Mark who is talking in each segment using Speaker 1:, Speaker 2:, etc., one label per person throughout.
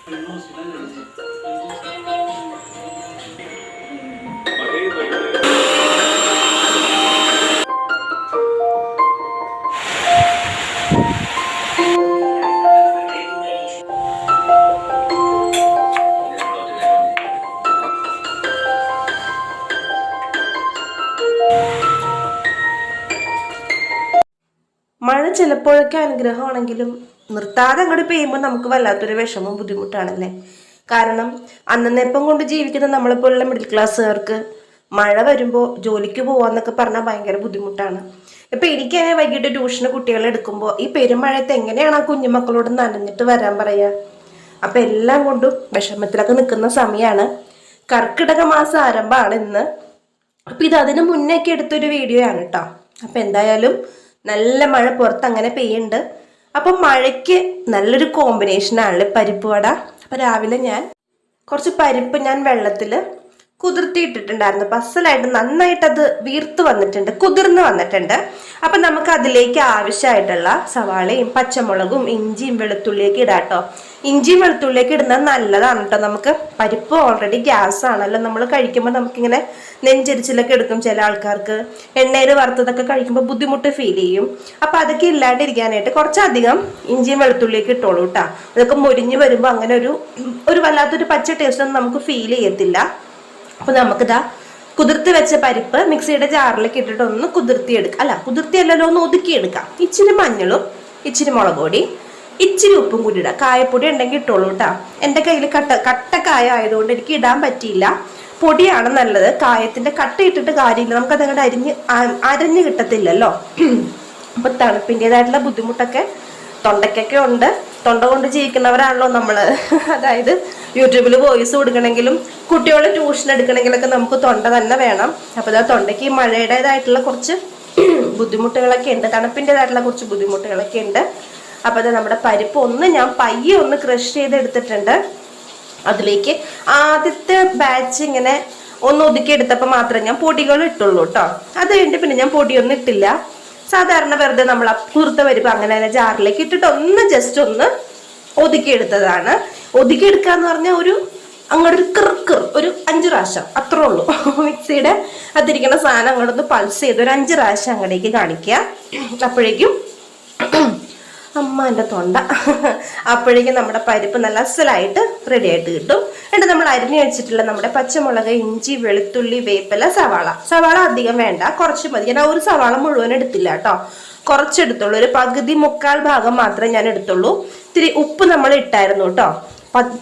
Speaker 1: മഴ ചിലപ്പോഴൊക്കെ അനുഗ്രഹമാണെങ്കിലും നിർത്താതെ അങ്ങോട്ട് പെയ്യുമ്പോൾ നമുക്ക് വല്ലാത്തൊരു വിഷമവും ബുദ്ധിമുട്ടാണല്ലേ. കാരണം അന്നേപ്പം കൊണ്ട് ജീവിക്കുന്ന നമ്മളെപ്പോലുള്ള മിഡിൽ ക്ലാസ്സുകാർക്ക് മഴ വരുമ്പോൾ ജോലിക്ക് പോവാന്നൊക്കെ പറഞ്ഞാൽ ഭയങ്കര ബുദ്ധിമുട്ടാണ്. ഇപ്പം എനിക്ക് വൈകിട്ട് ട്യൂഷന് കുട്ടികളെ എടുക്കുമ്പോൾ ഈ പെരുമഴയത്ത് എങ്ങനെയാണ് ആ കുഞ്ഞുമക്കളോട് നനഞ്ഞിട്ട് വരാൻ പറയുക. അപ്പം എല്ലാം കൊണ്ടും വിഷമത്തിലൊക്കെ നിൽക്കുന്ന സമയമാണ്. കർക്കിടക മാസം ആരംഭമാണ് ഇന്ന്. അപ്പം ഇത് അതിന് മുന്നേക്ക് എടുത്തൊരു വീഡിയോ ആണ് കേട്ടോ. അപ്പം എന്തായാലും നല്ല മഴ പുറത്ത് അങ്ങനെ പെയ്യുന്നുണ്ട്. അപ്പം മഴയ്ക്ക് നല്ലൊരു കോമ്പിനേഷനാണല്ലേ പരിപ്പ് വട. അപ്പം രാവിലെ ഞാൻ കുറച്ച് പരിപ്പ് വെള്ളത്തിൽ കുതിർത്തിയിട്ടിട്ടുണ്ടായിരുന്നു. അസലായിട്ട് നന്നായിട്ട് അത് വീർത്ത് വന്നിട്ടുണ്ട്, കുതിർന്ന് വന്നിട്ടുണ്ട്. അപ്പം നമുക്ക് അതിലേക്ക് ആവശ്യമായിട്ടുള്ള സവാളയും പച്ചമുളകും ഇഞ്ചിയും വെളുത്തുള്ളിയൊക്കെ ഇടാം കേട്ടോ. ഇഞ്ചിയും വെളുത്തുള്ളിയൊക്കെ ഇടുന്നത് നല്ലതാണ് കേട്ടോ. നമുക്ക് പരിപ്പ് ഓൾറെഡി ഗ്യാസ് ആണല്ലോ, നമ്മൾ കഴിക്കുമ്പോൾ നമുക്കിങ്ങനെ നെഞ്ചരിച്ചിലൊക്കെ എടുക്കും. ചില ആൾക്കാർക്ക് എണ്ണയിൽ വറുത്തതൊക്കെ കഴിക്കുമ്പോൾ ബുദ്ധിമുട്ട് ഫീൽ ചെയ്യും. അപ്പം അതൊക്കെ ഇല്ലാണ്ടിരിക്കാനായിട്ട് കുറച്ചധികം ഇഞ്ചിയും വെളുത്തുള്ളിയൊക്കെ ഇട്ടോളൂ കേട്ടോ. അതൊക്കെ മുരിഞ്ഞ് വരുമ്പോൾ അങ്ങനെ ഒരു വല്ലാത്തൊരു പച്ച ടേസ്റ്റ് ഒന്നും നമുക്ക് ഫീൽ ചെയ്യത്തില്ല. അപ്പൊ നമുക്കിതാ കുതിർത്തി വെച്ച പരിപ്പ് മിക്സിയുടെ ജാറിലേക്ക് ഇട്ടിട്ട് ഒന്ന് കുതിർത്തിയല്ലല്ലോ, ഒന്ന് ഒതുക്കിയെടുക്കാം. ഇച്ചിരി മഞ്ഞളും ഇച്ചിരി മുളക് പൊടി ഇച്ചിരി ഉപ്പും കൂടി ഇടാം. കായപ്പൊടി ഉണ്ടെങ്കിൽ ഇട്ടോളൂ കേട്ടോ. എൻ്റെ കയ്യിൽ കട്ട കായ ആയതുകൊണ്ട് എനിക്ക് ഇടാൻ പറ്റിയില്ല. പൊടിയാണ് നല്ലത്. കായത്തിന്റെ കട്ട ഇട്ടിട്ട് കാര്യമില്ല, നമുക്കത് അങ്ങോട്ട് അരഞ്ഞ് കിട്ടത്തില്ലല്ലോ. അപ്പൊ തണുപ്പിൻ്റെതായിട്ടുള്ള ബുദ്ധിമുട്ടൊക്കെ തൊണ്ടയ്ക്കൊക്കെ ഉണ്ട്. തൊണ്ട കൊണ്ട് ജീവിക്കുന്നവരാണല്ലോ നമ്മള്. അതായത് യൂട്യൂബിൽ വോയിസ് കൊടുക്കണമെങ്കിലും കുട്ടികളെ ട്യൂഷൻ എടുക്കണമെങ്കിലൊക്കെ നമുക്ക് തൊണ്ട തന്നെ വേണം. അപ്പൊ ഇതാ തൊണ്ടയ്ക്ക് മഴയുടേതായിട്ടുള്ള കുറച്ച് ബുദ്ധിമുട്ടുകളൊക്കെ ഉണ്ട്, തണുപ്പിൻ്റെതായിട്ടുള്ള കുറച്ച് ബുദ്ധിമുട്ടുകളൊക്കെ ഉണ്ട്. അപ്പൊ അത് നമ്മുടെ പരിപ്പ് ഞാൻ പയ്യെ ഒന്ന് ക്രഷ് ചെയ്തെടുത്തിട്ടുണ്ട്. അതിലേക്ക് ആദ്യത്തെ ബാച്ച് ഇങ്ങനെ ഒന്ന് ഒതുക്കിയെടുത്തപ്പോൾ മാത്രമേ ഞാൻ പൊടികൾ ഇട്ടുള്ളൂ കേട്ടോ. അത് കഴിഞ്ഞിട്ട് പിന്നെ ഞാൻ പൊടിയൊന്നും ഇട്ടില്ല. സാധാരണ വെറുതെ നമ്മൾ കുറുത്ത പരിപ്പ് അങ്ങനെ തന്നെ ജാറിലേക്ക് ഇട്ടിട്ട് ജസ്റ്റ് ഒന്ന് ഒതുക്കിയെടുത്തതാണ്. ഒതുക്കിയെടുക്കാന്ന് പറഞ്ഞാൽ അങ്ങോട്ടൊരു ഒരു 5 പ്രാവശ്യം അത്രേ ഉള്ളൂ. മിക്സിയുടെ അതിരിക്കുന്ന സാധനം അങ്ങോട്ടൊന്ന് പൾസ് ചെയ്ത് ഒരു 5 പ്രാവശ്യം അങ്ങടേക്ക് കാണിക്കുക. അപ്പോഴേക്കും എൻ്റെ തൊണ്ട അപ്പോഴേക്കും നമ്മുടെ പരിപ്പ് നല്ല അസലായിട്ട് റെഡി ആയിട്ട് കിട്ടും. എന്നിട്ട് നമ്മൾ അരിഞ്ഞു വെച്ചിട്ടുള്ള നമ്മുടെ പച്ചമുളക്, ഇഞ്ചി, വെളുത്തുള്ളി, വേപ്പില, സവാള അധികം വേണ്ട, കുറച്ച് മതി. ഞാൻ ഒരു സവാള മുഴുവൻ എടുത്തില്ല കേട്ടോ, കുറച്ചെടുത്തുള്ളൂ. ഒരു പകുതി മുക്കാൽ ഭാഗം മാത്രമേ ഞാൻ എടുത്തുള്ളൂ. ഇത്തിരി ഉപ്പ് നമ്മൾ ഇട്ടായിരുന്നു കേട്ടോ.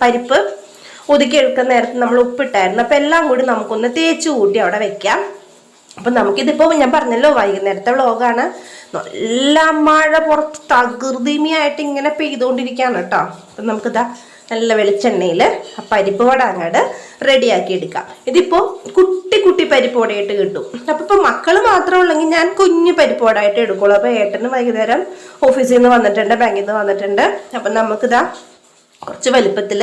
Speaker 1: പരിപ്പ് ഒതുക്കി എടുക്കുന്ന നേരത്ത് നമ്മൾ ഉപ്പിട്ടായിരുന്നു. അപ്പം എല്ലാം കൂടി നമുക്കൊന്ന് തേച്ച് കൂട്ടി അവിടെ വെക്കാം. അപ്പം നമുക്കിതിപ്പോൾ ഞാൻ പറഞ്ഞല്ലോ വൈകുന്നേരത്തെ വ്ളോഗാണ്. നല്ല മഴ പുറത്ത് തകൃതിമയായിട്ട് ഇങ്ങനെ പെയ്തുകൊണ്ടിരിക്കുകയാണ് കേട്ടോ. അപ്പം നമുക്കിതാ നല്ല വെളിച്ചെണ്ണയിൽ ആ പരിപ്പ് വട അങ്ങോട്ട് റെഡിയാക്കി എടുക്കാം. ഇതിപ്പോൾ കുട്ടി പരിപ്പ് വടയായിട്ട് കിട്ടും. അപ്പം ഇപ്പോൾ മക്കൾ മാത്രം ഉള്ളെങ്കിൽ ഞാൻ കുഞ്ഞു പരിപ്പ് വടയായിട്ട് എടുക്കുള്ളൂ. അപ്പോൾ ഏട്ടന് വൈകുന്നേരം ഓഫീസിൽ നിന്ന് വന്നിട്ടുണ്ട്, ബാങ്കിൽ നിന്ന് വന്നിട്ടുണ്ട്. അപ്പം നമുക്കിതാ കുറച്ച് വലുപ്പത്തിൽ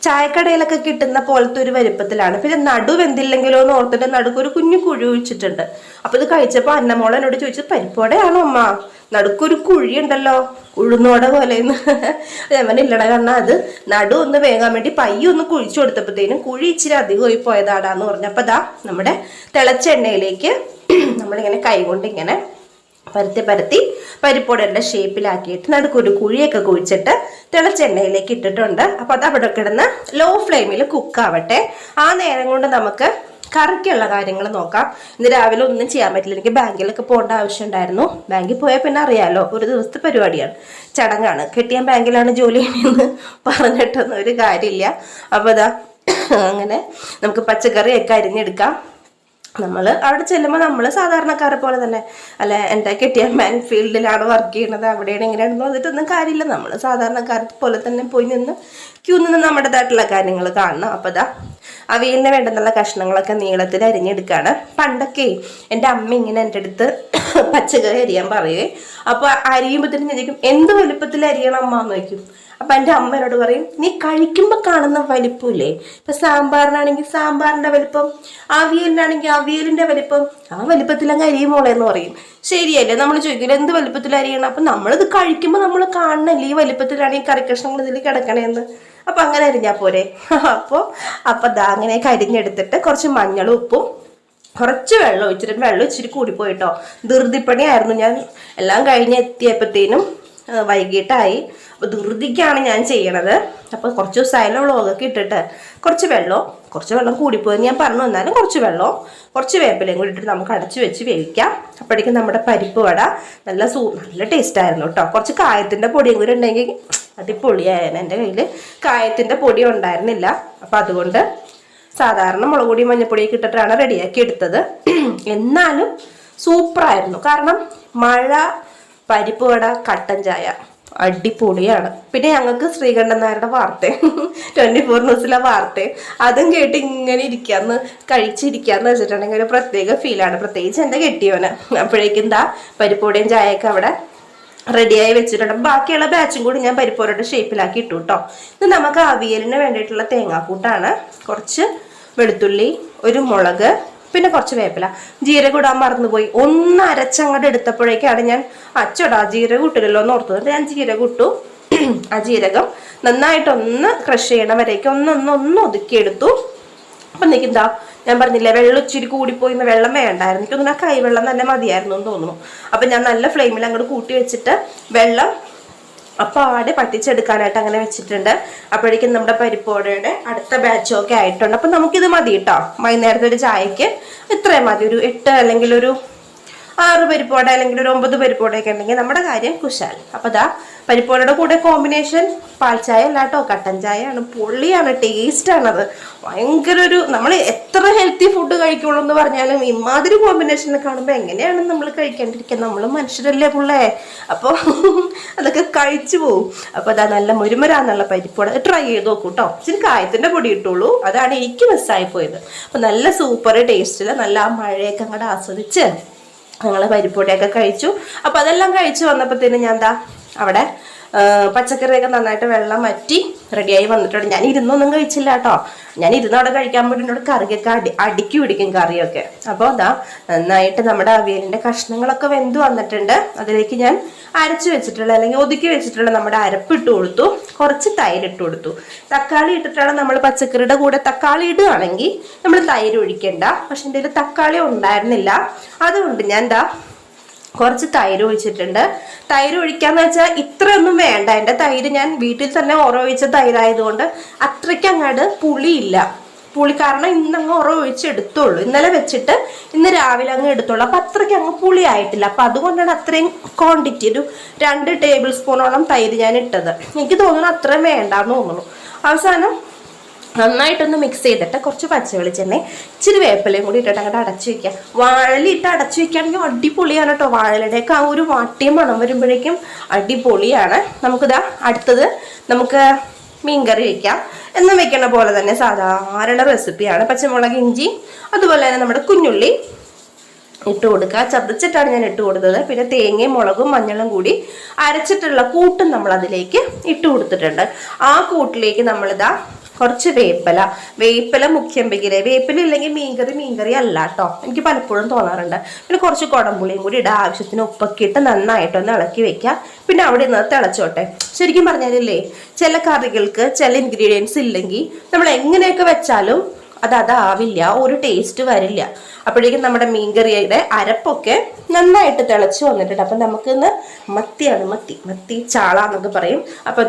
Speaker 1: ചായക്കടയിലൊക്കെ കിട്ടുന്ന പോലത്തെ ഒരു വലുപ്പത്തിലാണ്. പിന്നെ നടു വെന്തില്ലെങ്കിലോ എന്ന് ഓർത്തിട്ട് നടുക്ക് ഒരു കുഞ്ഞു കുഴി ഒഴിച്ചിട്ടുണ്ട്. അപ്പൊ ഇത് കഴിച്ചപ്പോൾ അന്നമോള എന്നോട് ചോദിച്ചു, പരിപ്പോടെയാണോ അമ്മ, നടുക്കൊരു കുഴി ഉണ്ടല്ലോ ഉഴുന്നോട പോലെയെന്ന്. ഞാൻ പറഞ്ഞില്ലട, കാരണം അത് നടു ഒന്ന് വേകാൻ വേണ്ടി പയ്യൊന്ന് കുഴിച്ചു കൊടുത്തപ്പോഴത്തേനും കുഴി ഇച്ചിരി അധികമായി പോയതാടാന്ന് പറഞ്ഞപ്പോൾ ദാ നമ്മുടെ തിളച്ച എണ്ണയിലേക്ക് നമ്മളിങ്ങനെ കൈകൊണ്ട് ഇങ്ങനെ പരത്തി പരിപ്പോടയുടെ ഷേപ്പിലാക്കിയിട്ട് നടുക്കൊരു കുഴിയൊക്കെ കുഴിച്ചിട്ട് തിളച്ച എണ്ണയിലേക്ക് ഇട്ടിട്ടുണ്ട്. അപ്പൊ അത് അവിടെ കിടന്ന് ലോ ഫ്ലെയിമിൽ കുക്കാവട്ടെ. ആ നേരം കൊണ്ട് നമുക്ക് കറിക്കുള്ള കാര്യങ്ങൾ നോക്കാം. ഇന്ന് രാവിലെ ഒന്നും ചെയ്യാൻ പറ്റില്ല, എനിക്ക് ബാങ്കിലൊക്കെ പോകേണ്ട ആവശ്യം ഉണ്ടായിരുന്നു. ബാങ്കിൽ പോയാൽ പിന്നെ അറിയാലോ, ഒരു ദിവസത്തെ പരിപാടിയാണ്, ചടങ്ങാണ്. കെട്ടിയാൻ ബാങ്കിലാണ് ജോലി ചെയ്യുന്നത് പറഞ്ഞിട്ടൊന്നും ഒരു കാര്യമില്ല. അപ്പൊ അതാ അങ്ങനെ നമുക്ക് പച്ചക്കറിയൊക്കെ അരിഞ്ഞെടുക്കാം. നമ്മൾ അവിടെ ചെല്ലുമ്പോൾ നമ്മൾ സാധാരണക്കാരെ പോലെ തന്നെ, അല്ല എൻ്റെ കെട്ടിയാൻ ബാങ്ക് ഫീൽഡിലാണ് വർക്ക് ചെയ്യുന്നത്, അവിടെയാണ് ഇങ്ങനെയാണെന്ന് പറഞ്ഞിട്ടൊന്നും കാര്യമില്ല. നമ്മൾ സാധാരണക്കാരെ പോലെ തന്നെ പോയി നിന്ന് ക്യൂ നിന്ന് നമ്മുടേതായിട്ടുള്ള കാര്യങ്ങൾ കാണണം. അപ്പോൾ ദാ അവിയലിന് വേണ്ടുന്നുള്ള കഷ്ണങ്ങളൊക്കെ നീളത്തിൽ അരിഞ്ഞെടുക്കുകയാണ്. പണ്ടൊക്കെ എൻ്റെ അമ്മ ഇങ്ങനെ എൻ്റെ അടുത്ത് പച്ചക്കറി അരിയാൻ പറയുവേ. അപ്പോൾ അരിയുമ്പോഴത്തേനും ഞാൻ ചോദിക്കും, എന്ത് വലുപ്പത്തിൽ അരിയണം അമ്മ എന്ന് ചോദിക്കും. അപ്പം എൻ്റെ അമ്മ എന്നോട് പറയും, നീ കഴിക്കുമ്പോൾ കാണുന്ന വലിപ്പമില്ലേ, ഇപ്പം സാമ്പാറിനാണെങ്കിൽ സാമ്പാറിൻ്റെ വലിപ്പം, അവിയലിനാണെങ്കിൽ അവിയലിൻ്റെ വലിപ്പം, ആ വലിപ്പത്തിലങ്ങ് അരിയുമോളെ എന്ന് പറയും. ശരിയല്ലേ? നമ്മൾ ചോദിക്കില്ല എന്ത് വലിപ്പത്തിൽ അരിയണം. അപ്പം നമ്മളിത് കഴിക്കുമ്പോൾ നമ്മൾ കാണണല്ലേ ഈ വലിപ്പത്തിലാണ് ഈ കറി കഷ്ണങ്ങൾ ഇതിൽ കിടക്കണേന്ന്. അപ്പം അങ്ങനെ അരിഞ്ഞാൽ പോരെ. അപ്പോൾ ദാ അങ്ങനെ അരിഞ്ഞെടുത്തിട്ട് കുറച്ച് മഞ്ഞളും ഉപ്പും കുറച്ച് വെള്ളം ഒഴിച്ചിട്ട്, വെള്ളം ഇച്ചിരി കൂടിപ്പോയിട്ടോ, ധൃതിപ്പണിയായിരുന്നു. ഞാൻ എല്ലാം കഴിഞ്ഞ് എത്തിയപ്പോഴത്തേനും വൈകിട്ടായി. അപ്പോൾ ധൃതിക്കാണ് ഞാൻ ചെയ്യണത്. അപ്പോൾ കുറച്ച് ദിവസമായാലും വ്ളോഗൊക്കെ ഇട്ടിട്ട് കുറച്ച് വെള്ളം കൂടിപ്പോയി ഞാൻ പറഞ്ഞു. വന്നാലും കുറച്ച് വെള്ളവും കുറച്ച് വേപ്പിലയും കൂടി ഇട്ടിട്ട് നമുക്ക് അടച്ച് വെച്ച് വേവിക്കാം. അപ്പോഴേക്കും നമ്മുടെ പരിപ്പ് വട നല്ല ടേസ്റ്റ് ആയിരുന്നു കേട്ടോ. കുറച്ച് കായത്തിൻ്റെ പൊടിയും കൂടി ഉണ്ടെങ്കിൽ അടിപൊളിയായിരുന്നു. എൻ്റെ കയ്യിൽ കായത്തിൻ്റെ പൊടി ഉണ്ടായിരുന്നില്ല. അപ്പം അതുകൊണ്ട് സാധാരണ മുളക് പൊടി മഞ്ഞപ്പൊടിയൊക്കെ ഇട്ടിട്ടാണ് റെഡിയാക്കി എടുത്തത്. എന്നാലും സൂപ്പറായിരുന്നു. കാരണം മഴ, പരിപ്പ് വട, കട്ടൻ ചായ അടിപൊളിയാണ്. പിന്നെ ഞങ്ങൾക്ക് ശ്രീകണ്ഠൻ നായരുടെ വാർത്ത 24 ന്യൂസിലെ വാർത്ത അതും കേട്ട് ഇങ്ങനെ കഴിച്ചിരിക്കാന്ന് വെച്ചിട്ടുണ്ടെങ്കിൽ ഒരു പ്രത്യേക ഫീലാണ്. പ്രത്യേകിച്ച് എൻ്റെ കെട്ടിയവന്. അപ്പോഴേക്കും എന്താ പരിപ്പുവടയും ചായയൊക്കെ അവിടെ റെഡിയായി വെച്ചിട്ടുണ്ട്. ബാക്കിയുള്ള ബാച്ചും കൂടി ഞാൻ പരിപ്പുവടയുടെ ഷേപ്പിലാക്കി ഇട്ടു കേട്ടോ. ഇത് നമുക്ക് അവിയലിന് വേണ്ടിയിട്ടുള്ള തേങ്ങാക്കൂട്ടാണ്. കുറച്ച് വെളുത്തുള്ളി, ഒരു മുളക്, പിന്നെ കുറച്ച് വേപ്പില, ജീരകം ഇടാൻ മറന്നുപോയി. ഒന്ന് അരച്ചങ്ങോട്ട് എടുത്തപ്പോഴേക്കാണ് ഞാൻ ജീരകം ഇട്ടില്ലല്ലോ എന്ന് ഓർത്തത്. ഞാൻ ജീരകം ഇട്ടു. ആ ജീരകം നന്നായിട്ടൊന്ന് ക്രഷ് ചെയ്യണ വരേക്കും ഒന്ന് ഒതുക്കിയെടുത്തു. അപ്പം എനിക്കെന്താ ഞാൻ പറഞ്ഞില്ലേ വെള്ളം ഇച്ചിരി കൂടിപ്പോയി, വെള്ളം വേണ്ടായിരുന്നു. എനിക്കൊന്നും ആ കൈവെള്ളം തന്നെ മതിയായിരുന്നു എന്ന് തോന്നുന്നു. അപ്പം ഞാൻ നല്ല ഫ്ലെയിമിൽ അങ്ങോട്ട് കൂട്ടി വെച്ചിട്ട് വെള്ളം അപ്പാടെ പറ്റിച്ചെടുക്കാനായിട്ട് അങ്ങനെ വെച്ചിട്ടുണ്ട്. അപ്പോഴേക്കും നമ്മുടെ പരിപ്പോടയുടെ അടുത്ത ബാച്ചൊക്കെ ആയിട്ടുണ്ട്. അപ്പം നമുക്കിത് മതി കേട്ടോ. വൈകുന്നേരത്തെ ഒരു ചായക്ക് ഇത്രയും മതി. ഒരു 8 അല്ലെങ്കിൽ ഒരു 6 പരിപ്പോട അല്ലെങ്കിൽ ഒരു 9 പരിപ്പോടയൊക്കെ ഉണ്ടെങ്കിൽ നമ്മുടെ കാര്യം കുശാൽ. അപ്പോൾ ദാ പരിപ്പോടയുടെ കൂടെ കോമ്പിനേഷൻ പാൽച്ചായ അല്ല കേട്ടോ, കട്ടൻ ചായയാണ്. പൊള്ളിയാണ്, ടേസ്റ്റാണത്. ഭയങ്കര നമ്മൾ എത്ര ഹെൽത്തി ഫുഡ് കഴിക്കുള്ളൂ എന്ന് പറഞ്ഞാലും ഇമാതിരി കോമ്പിനേഷനിൽ കാണുമ്പോൾ എങ്ങനെയാണ് നമ്മൾ കഴിക്കാണ്ടിരിക്കുക? നമ്മൾ മനുഷ്യരല്ലേ പുള്ളേ. അപ്പോൾ അതൊക്കെ കഴിച്ചു പോവും. അപ്പോൾ അതാ നല്ല മുരുമുരാന്നുള്ള പരിപ്പോട ട്രൈ ചെയ്ത് നോക്കൂ കേട്ടോ. ഇച്ചിരി കായത്തിൻ്റെ പൊടി ഇട്ടുള്ളൂ, അതാണ് എനിക്ക് മിസ്സായി പോയത്. അപ്പോൾ നല്ല സൂപ്പർ ടേസ്റ്റിൽ നല്ല ആ മഴയൊക്കെ അങ്ങോട്ട് ആസ്വദിച്ച് ഞങ്ങൾ പരിപ്പൊടിയൊക്കെ കഴിച്ചു. അപ്പോൾ അതെല്ലാം കഴിച്ച് വന്നപ്പോഴത്തേനും ഞാൻ എന്താ അവിടെ പച്ചക്കറിയൊക്കെ നന്നായിട്ട് വെള്ളം വറ്റി റെഡിയായി വന്നിട്ടുണ്ട്. ഞാൻ ഇരുന്നൊന്നും കഴിച്ചില്ല കേട്ടോ. ഞാൻ ഇരുന്നവിടെ കഴിക്കാൻ വേണ്ടി എന്നോട് കറിയൊക്കെ അടുക്കി പിടിക്കും കറിയൊക്കെ. അപ്പോൾ അതാ നന്നായിട്ട് നമ്മുടെ അവിയലിൻ്റെ കഷ്ണങ്ങളൊക്കെ വെന്ത് വന്നിട്ടുണ്ട്. അതിലേക്ക് ഞാൻ അരച്ച് വെച്ചിട്ടുള്ള അല്ലെങ്കിൽ ഒതുക്കി വെച്ചിട്ടുള്ള നമ്മുടെ അരപ്പ് ഇട്ട് കൊടുത്തു. കുറച്ച് തൈര് ഇട്ട് കൊടുത്തു. തക്കാളി ഇട്ടിട്ടാണ് നമ്മൾ പച്ചക്കറിയുടെ കൂടെ തക്കാളി ഇടുകയാണെങ്കിൽ നമ്മൾ തൈര് ഒഴിക്കണ്ട. പക്ഷെ എൻ്റെ കയ്യിൽ തക്കാളി ഉണ്ടായിരുന്നില്ല. അതുകൊണ്ട് ഞാൻ എന്താ കുറച്ച് തൈര് ഒഴിച്ചിട്ടുണ്ട്. തൈര് ഒഴിക്കാന്ന് വെച്ചാൽ ഇത്രയൊന്നും വേണ്ട. എൻ്റെ തൈര് ഞാൻ വീട്ടിൽ തന്നെ ഒഴിച്ച തൈരായതുകൊണ്ട് അത്രയ്ക്ക് അങ്ങോട്ട് പുളിയില്ല. പുളി കാരണം ഇന്നങ്ങ് ഒഴിച്ചെടുത്തുള്ളൂ. ഇന്നലെ വെച്ചിട്ട് ഇന്ന് രാവിലെ അങ്ങ് എടുത്തോളൂ. അപ്പം അത്രയ്ക്ക് അങ്ങ് പുളി ആയിട്ടില്ല. അപ്പം അതുകൊണ്ടാണ് അത്രയും ക്വാണ്ടിറ്റി ഒരു 2 ടേബിൾ സ്പൂണോളം തൈര് ഞാൻ ഇട്ടത്. എനിക്ക് തോന്നുന്നു അത്രയും വേണ്ടാന്ന് തോന്നുന്നു. അവസാനം നന്നായിട്ടൊന്ന് മിക്സ് ചെയ്തിട്ട് കുറച്ച് പച്ച വെളിച്ചെണ്ണ ഇച്ചിരി വേപ്പിലയും കൂടി ഇട്ടിട്ട് അങ്ങോട്ട് അടച്ചു വെക്കുക. വാഴലിട്ട് അടച്ചു വെക്കുകയാണെങ്കിൽ അടിപൊളിയാണ് കേട്ടോ. വാഴയുടെയൊക്കെ ആ ഒരു വാട്ടിയ മണം വരുമ്പോഴേക്കും അടിപൊളിയാണ്. നമുക്കിതാ അടുത്തത് നമുക്ക് മീൻകറി വയ്ക്കാം. എന്നും വെക്കണ പോലെ തന്നെ സാധാരണ റെസിപ്പിയാണ്. പച്ചമുളക്, ഇഞ്ചി, അതുപോലെ തന്നെ നമ്മുടെ കുഞ്ഞുള്ളി ഇട്ട് കൊടുക്കുക. ചതച്ചിട്ടാണ് ഞാൻ ഇട്ട് കൊടുത്തത്. പിന്നെ തേങ്ങയും മുളകും മഞ്ഞളും കൂടി അരച്ചിട്ടുള്ള കൂട്ടും നമ്മൾ അതിലേക്ക് ഇട്ട് കൊടുത്തിട്ടുണ്ട്. ആ കൂട്ടിലേക്ക് നമ്മളിതാ കുറച്ച് വേപ്പില മുഖ്യം വെക്കില്ലേ. വേപ്പില ഇല്ലെങ്കിൽ മീൻകറി അല്ല കേട്ടോ. എനിക്ക് പലപ്പോഴും തോന്നാറുണ്ട്. പിന്നെ കുറച്ച് കുടംപുളിയും കൂടി ഇടാം. ആവശ്യത്തിന് ഉപ്പൊക്കെ ഇട്ട് നന്നായിട്ടൊന്ന് ഇളക്കി വെക്കാം. പിന്നെ അവിടെ നിന്ന് തിളച്ചോട്ടെ. ശരിക്കും പറഞ്ഞാലേ ചില കറികൾക്ക് ചില ഇൻഗ്രീഡിയൻസ് ഇല്ലെങ്കിൽ നമ്മൾ എങ്ങനെയൊക്കെ വെച്ചാലും അതാവില്ല, ഒരു ടേസ്റ്റ് വരില്ല. അപ്പോഴേക്കും നമ്മുടെ മീൻകറിയുടെ അരപ്പൊക്കെ നന്നായിട്ട് തിളച്ച് വന്നിട്ടുണ്ട്. അപ്പം നമുക്കിന്ന് മത്തി ചാള എന്നൊക്കെ പറയും. അപ്പോൾ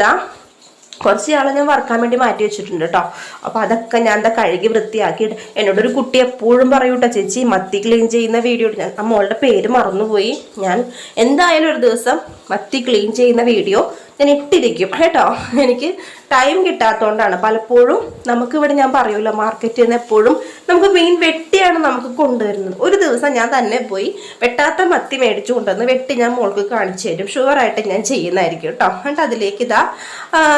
Speaker 1: കുറച്ച് ആളെ ഞാൻ വറുക്കാൻ വേണ്ടി മാറ്റി വെച്ചിട്ടുണ്ട് കേട്ടോ. അപ്പോൾ അതൊക്കെ ഞാൻ കഴുകി വൃത്തിയാക്കിയിട്ട് എന്നോടൊരു കുട്ടി എപ്പോഴും പറയൂട്ടോ, ചേച്ചി മത്തി ക്ലീൻ ചെയ്യുന്ന വീഡിയോ. ഞാൻ ആ മോളുടെ പേര് മറന്നുപോയി. ഞാൻ എന്തായാലും ഒരു ദിവസം മത്തി ക്ലീൻ ചെയ്യുന്ന വീഡിയോ ഞാൻ ഇട്ടിരിക്കും കേട്ടോ. എനിക്ക് ടൈം കിട്ടാത്തതുകൊണ്ടാണ്. പലപ്പോഴും നമുക്കിവിടെ ഞാൻ പറയുമല്ലോ, മാർക്കറ്റിൽ നിന്ന് എപ്പോഴും നമുക്ക് മീൻ വെട്ടിയാണ് നമുക്ക് കൊണ്ടുവരുന്നത്. ഒരു ദിവസം ഞാൻ തന്നെ പോയി വെട്ടാത്ത മത്തി മേടിച്ചു കൊണ്ടുവന്ന് വെട്ടി ഞാൻ മോൾക്ക് കാണിച്ചു തരും. ഷുവറായിട്ട് ഞാൻ ചെയ്യുന്നതായിരിക്കും കേട്ടോ. എന്നിട്ട് അതിലേക്ക്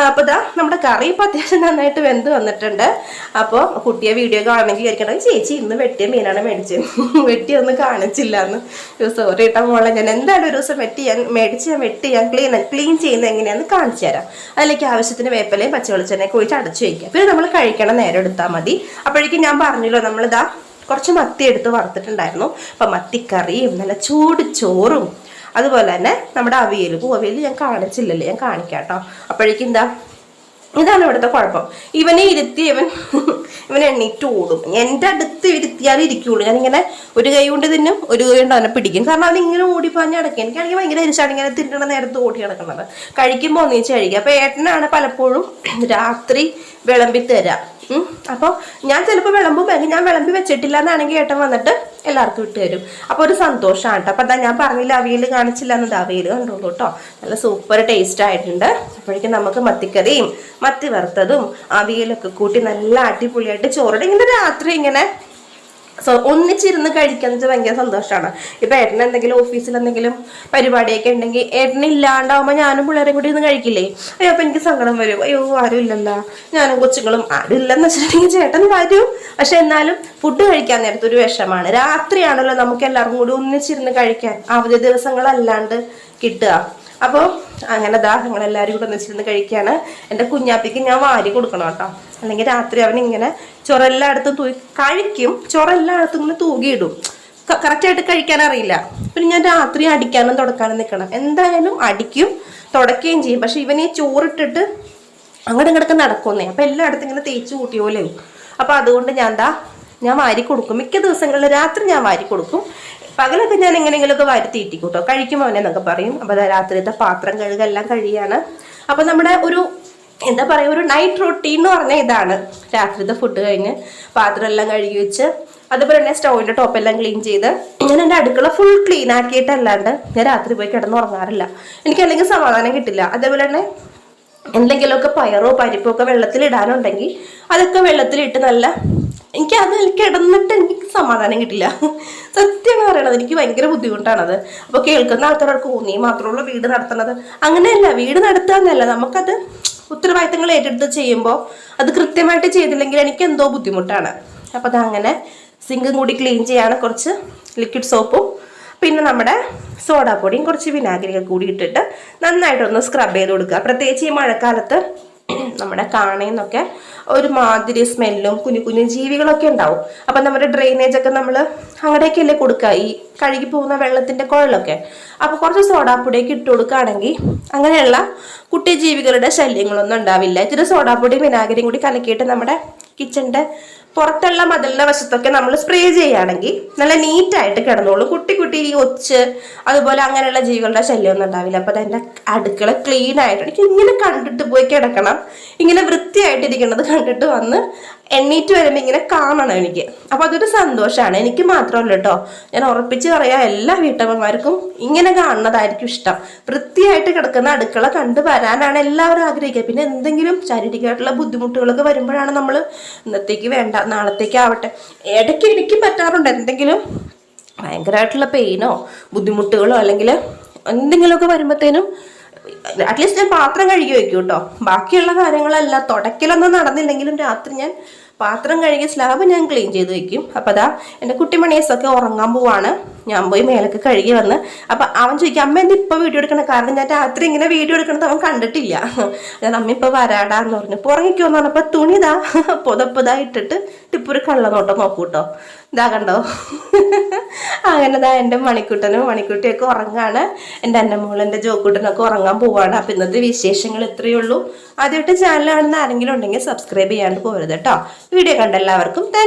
Speaker 1: അപ്പോൾ നമ്മുടെ കറി ഇപ്പോൾ അത്യാവശ്യം നന്നായിട്ട് വെന്ത് വന്നിട്ടുണ്ട്. അപ്പോൾ കുട്ടിയെ വീഡിയോ കാണണമെങ്കിൽ വിചാരിക്കണം, ചേച്ചി ഇന്ന് വെട്ടിയ മീനാണ് മേടിച്ചത്, വെട്ടിയൊന്നും കാണിച്ചില്ല എന്ന്. സോറി കേട്ടോ മോളെ, ഞാൻ എന്തായാലും ഒരു ദിവസം വെട്ടി ഞാൻ ക്ലീൻ ചെയ്യുന്നത് എങ്ങനെയാണെന്ന് എങ്ങനെയാണെന്ന് കാണിച്ചു തരാം. അതിലേക്ക് ആവശ്യത്തിന് വേപ്പിലയും പച്ചവെളിച്ചെണ്ണയൊക്കെ ഒഴിച്ച് അടച്ചു വയ്ക്കുക. പിന്നെ നമ്മൾ കഴിക്കണം നേരം എടുത്താൽ മതി. അപ്പോഴേക്കും ഞാൻ പറഞ്ഞല്ലോ നമ്മളിതാ കുറച്ച് മത്തി എടുത്ത് വറുത്തിട്ടുണ്ടായിരുന്നു. അപ്പം മത്തിക്കറിയും നല്ല ചൂട് ചോറും അതുപോലെ തന്നെ നമ്മുടെ അവിയൽ ഞാൻ കാണിച്ചില്ലല്ലേ, ഞാൻ കാണിക്കാം കേട്ടോ. അപ്പോഴേക്കും എന്താ, ഇതാണ് ഇവിടുത്തെ കുഴപ്പം. ഇവനെ ഇരുത്തി ഇവൻ എണ്ണീറ്റ് ഓടും. എൻ്റെ അടുത്ത് ഇരുത്തിയാലും ഇരിക്കുള്ളൂ. ഞാനിങ്ങനെ ഒരു കൈ കൊണ്ട് തിന്നും, ഒരു കൈ കൊണ്ട് അവനെ പിടിക്കും. കാരണം അവൻ ഇങ്ങനെ ഓടിപ്പാഞ്ഞ് കിടക്കുക. എനിക്കാണെങ്കിൽ ഭയങ്കര ഇരിച്ചാണ് ഇങ്ങനെ തിന്നണ നേരത്ത് ഓടി കിടക്കുന്നത്. കഴിക്കുമ്പോൾ ഒന്നിച്ച് കഴിക്കുക. അപ്പോൾ ഏട്ടനാണ് പലപ്പോഴും രാത്രി വിളമ്പി തരാം. അപ്പോൾ ഞാൻ ചിലപ്പോൾ വിളമ്പുമ്പോൾ ഞാൻ വിളമ്പി വെച്ചിട്ടില്ല എന്നാണെങ്കിൽ ഏട്ടൻ വന്നിട്ട് എല്ലാവർക്കും ഇട്ട് തരും. അപ്പോൾ ഒരു സന്തോഷമാണ് കേട്ടോ. അപ്പോൾ അതാ ഞാൻ പറഞ്ഞില്ല അവിയൽ കാണിച്ചില്ല എന്നത്, അവിയൽ കണ്ടോളൂ കേട്ടോ. നല്ല സൂപ്പർ ടേസ്റ്റ് ആയിട്ടുണ്ട്. അപ്പോഴേക്കും നമുക്ക് മത്തിക്കറിയും മത്തി വറുത്തതും അവിയലൊക്കെ കൂട്ടി നല്ല അടിപൊളിയായിട്ട് ചോറുണ്ട്. ഇങ്ങനെ രാത്രി ഇങ്ങനെ ഒന്നിച്ചിരുന്ന് കഴിക്കാൻ ഭയങ്കര സന്തോഷമാണ്. ഇപ്പൊ ഏട്ടന് എന്തെങ്കിലും ഓഫീസിൽ എന്തെങ്കിലും പരിപാടിയൊക്കെ ഉണ്ടെങ്കിൽ ഏട്ടനില്ലാണ്ടാവുമ്പോൾ ഞാനും പിള്ളേരും കൂടി ഇരുന്ന് കഴിക്കില്ലേ, അയ്യോ അപ്പൊ എനിക്ക് സങ്കടം വരും. അയ്യോ ആരും ഇല്ലല്ലോ, ഞാനും കൊച്ചുങ്ങളും ആരും ഇല്ലെന്ന് വെച്ചിട്ടുണ്ടെങ്കിൽ ചേട്ടൻ വരും. പക്ഷെ എന്നാലും ഫുഡ് കഴിക്കാൻ നേരത്തെ ഒരു വിഷമാണ്. രാത്രിയാണല്ലോ നമുക്ക് എല്ലാവർക്കും കൂടി ഒന്നിച്ചിരുന്ന് കഴിക്കാൻ അവധി ദിവസങ്ങളല്ലാണ്ട് കിട്ടുക. അപ്പോൾ അങ്ങനെ ഞങ്ങളെല്ലാവരും കൂടെ ഒന്നിച്ചിരുന്ന് കഴിക്കുകയാണ്. എൻ്റെ കുഞ്ഞാപ്പിക്ക് ഞാൻ വാരി കൊടുക്കണം കേട്ടോ, അല്ലെങ്കിൽ രാത്രി അവൻ ഇങ്ങനെ ചൊറെല്ലായിടത്തും കഴിക്കും. ചൊറെല്ലായിടത്തും ഇങ്ങനെ തൂകിയിടും. കറക്റ്റായിട്ട് കഴിക്കാൻ അറിയില്ല. പിന്നെ ഞാൻ രാത്രി അടിക്കാനും തുടക്കാനും നിൽക്കണം. എന്തായാലും അടിക്കും തുടക്കുകയും ചെയ്യും. പക്ഷെ ഇവനെ ചോറിട്ടിട്ട് അങ്ങോട്ടും ഇങ്ങോട്ടൊക്കെ നടക്കുന്നേ. അപ്പം എല്ലായിടത്തും ഇങ്ങനെ തേച്ച് കൂട്ടിയ പോലെ. അപ്പം അതുകൊണ്ട് ഞാൻ വാരി കൊടുക്കും. മിക്ക ദിവസങ്ങളിൽ രാത്രി ഞാൻ വാരി കൊടുക്കും. പകലൊക്കെ ഞാൻ എങ്ങനെയെങ്കിലുമൊക്കെ വാരി തീറ്റിക്കൂട്ടോ, കഴിക്കുമ്പോൾ അവനെന്നൊക്കെ പറയും. അപ്പോൾ രാത്രിയത്തെ പാത്രം കഴുകെല്ലാം കഴിയാണ്. അപ്പം നമ്മുടെ ഒരു എന്താ പറയുക, ഒരു നൈറ്റ് റൊട്ടീൻ എന്ന് പറഞ്ഞാൽ ഇതാണ്. രാത്രിത്തെ ഫുഡ് കഴിഞ്ഞ് പാത്രം എല്ലാം കഴുകി വെച്ച് അതുപോലെ തന്നെ സ്റ്റൗവിൻ്റെ ടോപ്പെല്ലാം ക്ലീൻ ചെയ്ത് ഞാൻ എൻ്റെ അടുക്കള ഫുൾ ക്ലീൻ ആക്കിയിട്ടല്ലാണ്ട് ഞാൻ രാത്രി പോയി കിടന്നുറങ്ങാറില്ല. എനിക്ക് അല്ലെങ്കിൽ സമാധാനം കിട്ടില്ല. അതേപോലെ തന്നെ എന്തെങ്കിലുമൊക്കെ പയറോ പരിപ്പോ ഒക്കെ വെള്ളത്തിലിടാനുണ്ടെങ്കിൽ അതൊക്കെ വെള്ളത്തിലിട്ട് നല്ല എനിക്ക് കിടന്നിട്ട് എനിക്ക് സമാധാനം കിട്ടില്ല. സത്യമാണ് പറയണത്, എനിക്ക് ഭയങ്കര ബുദ്ധിമുട്ടാണത്. അപ്പോൾ കേൾക്കുന്ന ആൾക്കാർക്ക് നീ മാത്രമുള്ള വീട് നടത്തണത്. അങ്ങനെയല്ല, വീട് നടത്തുക എന്നല്ല, നമുക്കത് ഉത്തരവാദിത്തങ്ങൾ ഏറ്റെടുത്ത് ചെയ്യുമ്പോൾ അത് കൃത്യമായിട്ട് ചെയ്തില്ലെങ്കിൽ എനിക്ക് എന്തോ ബുദ്ധിമുട്ടാണ്. അപ്പോൾ അതങ്ങനെ സിങ്കും കൂടി ക്ലീൻ ചെയ്യാണ്. കുറച്ച് ലിക്വിഡ് സോപ്പും പിന്നെ നമ്മുടെ സോഡാപ്പൊടിയും കുറച്ച് വിനാഗിരിയൊക്കെ കൂടി ഇട്ടിട്ട് നന്നായിട്ടൊന്ന് സ്ക്രബ് ചെയ്ത് കൊടുക്കുക. പ്രത്യേകിച്ച് ഈ മഴക്കാലത്ത് നമ്മുടെ കാണേന്നൊക്കെ ഒരുമാതിരി സ്മെല്ലും കുഞ്ഞു കുഞ്ഞു ജീവികളൊക്കെ ഉണ്ടാവും. അപ്പം നമ്മുടെ ഡ്രെയിനേജ് ഒക്കെ നമ്മൾ അങ്ങോട്ടേക്കല്ലേ കൊടുക്കുക, ഈ കഴുകി പോകുന്ന വെള്ളത്തിൻ്റെ കുഴലൊക്കെ. അപ്പോൾ കുറച്ച് സോഡാപ്പൊടിയൊക്കെ ഇട്ട് കൊടുക്കുകയാണെങ്കിൽ അങ്ങനെയുള്ള കുട്ടി ജീവികളുടെ ശല്യങ്ങളൊന്നും ഉണ്ടാവില്ല. ഇത്തിരി സോഡാപ്പൊടിയും വിനാഗിരിയും കൂടി കലക്കിയിട്ട് നമ്മുടെ കിച്ചണിൻ്റെ പുറത്തുള്ള മതിലിൻ്റെ വശത്തൊക്കെ നമ്മൾ സ്പ്രേ ചെയ്യുകയാണെങ്കിൽ നല്ല നീറ്റായിട്ട് കിടന്നോളൂ. കുട്ടി ഈ ഒച്ച് അതുപോലെ അങ്ങനെയുള്ള ജീവികളുടെ ശല്യമൊന്നും ഉണ്ടാവില്ല. അപ്പോൾ അതിൻ്റെ അടുക്കള ക്ലീൻ ആയിട്ട് എനിക്ക് ഇങ്ങനെ കണ്ടിട്ട് പോയി കിടക്കണം. ഇങ്ങനെ വൃത്തിയായിട്ടിരിക്കുന്നത് കണ്ടിട്ട് വന്ന് എണ്ണീറ്റ് വരുമ്പോൾ ഇങ്ങനെ കാണണം എനിക്ക്. അപ്പോൾ അതൊരു സന്തോഷമാണ്. എനിക്ക് മാത്രമല്ല കേട്ടോ, ഞാൻ ഉറപ്പിച്ച് പറയാം, എല്ലാ വീട്ടമ്മമാർക്കും ഇങ്ങനെ കാണുന്നതായിരിക്കും ഇഷ്ടം. വൃത്തിയായിട്ട് കിടക്കുന്ന അടുക്കള കണ്ടു വരാനാണ് എല്ലാവരും ആഗ്രഹിക്കുക. പിന്നെ എന്തെങ്കിലും ശാരീരികമായിട്ടുള്ള ബുദ്ധിമുട്ടുകളൊക്കെ വരുമ്പോഴാണ് നമ്മൾ ഇന്നത്തേക്ക് വേണ്ട നാളത്തേക്ക് ആവട്ടെ. ഇടയ്ക്ക് എനിക്ക് പറ്റാറുണ്ട് എന്തെങ്കിലും ഭയങ്കരമായിട്ടുള്ള പെയിനോ ബുദ്ധിമുട്ടുകളോ അല്ലെങ്കിൽ എന്തെങ്കിലുമൊക്കെ വരുമ്പോഴത്തേനും അറ്റ്ലീസ്റ്റ് ഞാൻ പാത്രം കഴുകി വയ്ക്കും കേട്ടോ. ബാക്കിയുള്ള കാര്യങ്ങളല്ല, തുടക്കലൊന്നും നടന്നില്ലെങ്കിലും രാത്രി ഞാൻ പാത്രം കഴുകി സ്ലാബ് ഞാൻ ക്ലീൻ ചെയ്ത് വെക്കും. അപ്പം അതാ എൻ്റെ കുട്ടിമണീസൊക്കെ ഉറങ്ങാൻ പോവാണ്. ഞാൻ പോയി മേലൊക്കെ കഴുകി വന്ന് അപ്പം അവൻ ചോദിക്കും, അമ്മ എന്താ ഇപ്പോൾ വീഡിയോ എടുക്കണം? കാരണം ഞാൻ രാത്രി ഇങ്ങനെ വീഡിയോ എടുക്കണത് അവൻ കണ്ടിട്ടില്ല. ഞാൻ അമ്മ ഇപ്പോൾ വരാടാന്ന് പറഞ്ഞു. പുറങ്ങിക്കോന്ന് പറഞ്ഞപ്പോൾ തുണിതാ പുതപ്പതാ ഇട്ടിട്ട് ഇപ്പം ഒരു കള്ളനോട്ടം നോക്കൂട്ടോ. ഇതാ കണ്ടോ, അങ്ങനെ എൻ്റെ മണിക്കുട്ടിയൊക്കെ ഉറങ്ങാണ്. എൻ്റെ അന്നമോൾ എൻ്റെ ജോക്കൂട്ടനൊക്കെ ഉറങ്ങാൻ പോവാണ്. അപ്പം ഇന്നത്തെ വിശേഷങ്ങൾ ഇത്രയേ ഉള്ളൂ. ആദ്യമായിട്ട് ചാനൽ കാണുന്ന ആരെങ്കിലും ഉണ്ടെങ്കിൽ സബ്സ്ക്രൈബ് ചെയ്യാണ്ട് പോകരുത് കേട്ടോ. വീഡിയോ കണ്ട എല്ലാവർക്കും